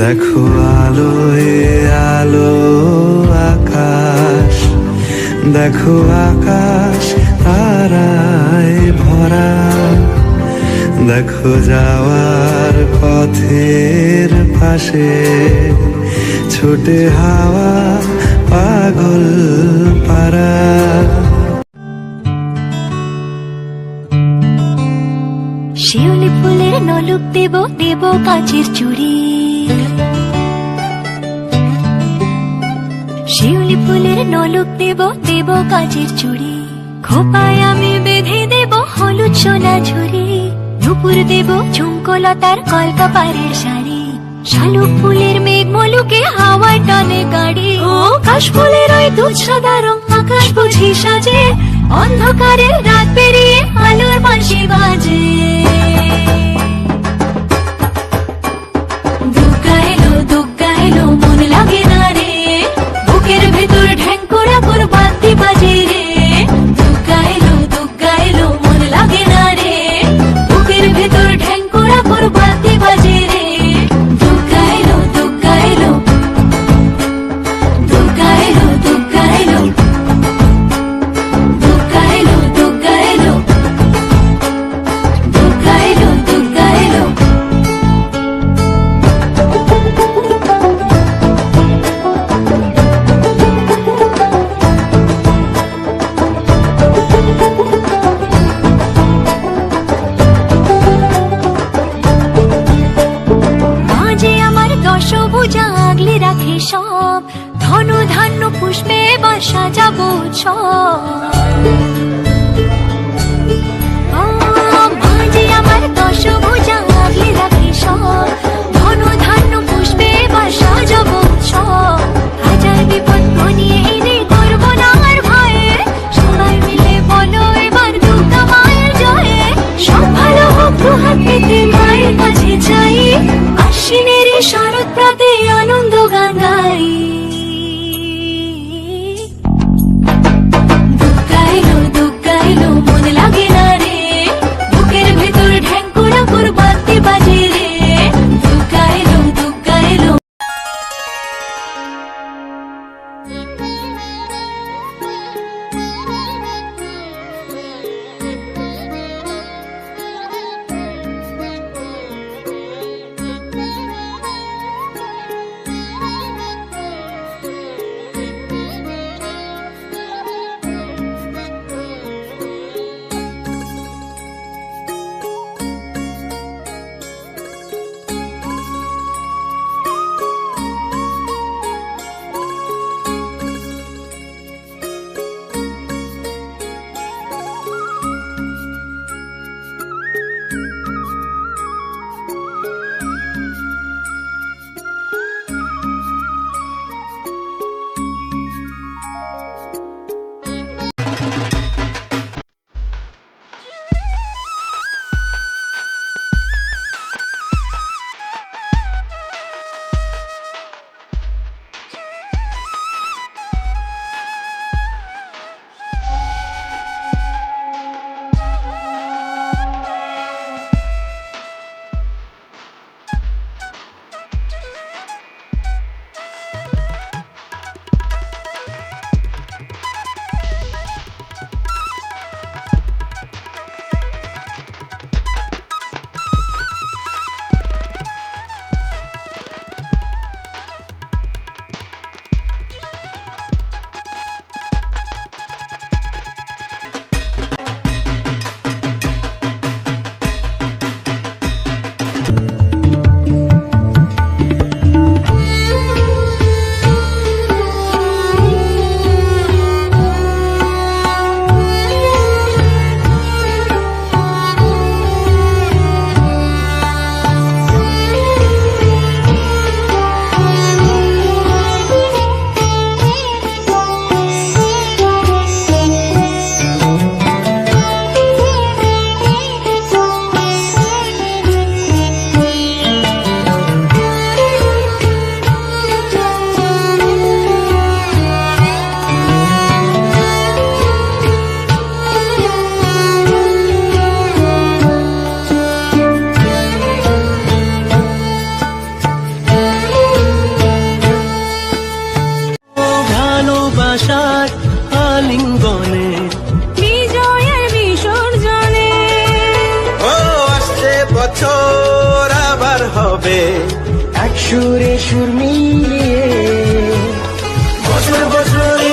দেখো আলোয় আলো আকাশ, দেখো আকাশ তারায় ভরা, দেখো যাওয়ার পথের পাশে ছোটে হাওয়া পাগল পারা। শিউলি ফুলের নলুক দেব দেব কাচের চুড়ি, শিউলি ফুলের নলুক দেব দেব কাচের চুড়ি, খোপায় আমি বেঁধে দেব হলুদ সোনা ঝুড়ি, নুপুর দেব ঝুমকোলতার কলকাপাড়ের শাড়ি, শালুক ফুলের মেঘ মলুকে হাওয়ার টানে গাড়ি, ও কাশ ফুলের ওই দুধ সাদা রং আকাশ বুঝি সাজে, অন্ধকারে রাত পেরিয়ে আলোর বাঁশি বাজে। দুগ্গা এলো দুগ্গা এলো মন লাগে না রে, বুকের ভেতর ঢ্যাঙ্করা করে বাদ্যি বাজে রে। দুগ্গা এলো মন লাগে না রে, বুকের ভেতর ঢ্যাঙ্করা করে বাদ্যি বাজে রে। দুগ্গা এলো দুগ্গা এলো দুগ্গা এলো দুগ্গা এলো দুগ্গা এলো দুগ্গা এলো দুগ্গা এলো দুগ্গা এলো। মাঝে আমার দশভুজা আগলে রাখে সব, ধন ধান্য পুষ্পে বা সাজাবো মাঝে আমার দশভুজা আগলে রাখে সব, ধন ধান্য পুষ্পে বা সাজাবো হাজার বিপদ নিয়ে এনে করবো না আর ভয়ে, সবাই মিলে বলো এবার দুর্গা মায়ের জয়ে। সব ভালো হোক দুহাত পেতে মায়ের কাছে চাই, আশ্বিনের শরৎ প্রাতে আনন্দ গান গাই। দুগ্গা এলো যায় আলিঙ্গনে। বিজয়ের বিসর্জনে ও আসছে বছর আবার হবে এক সুরে সুর মিলিয়ে, বছর বছর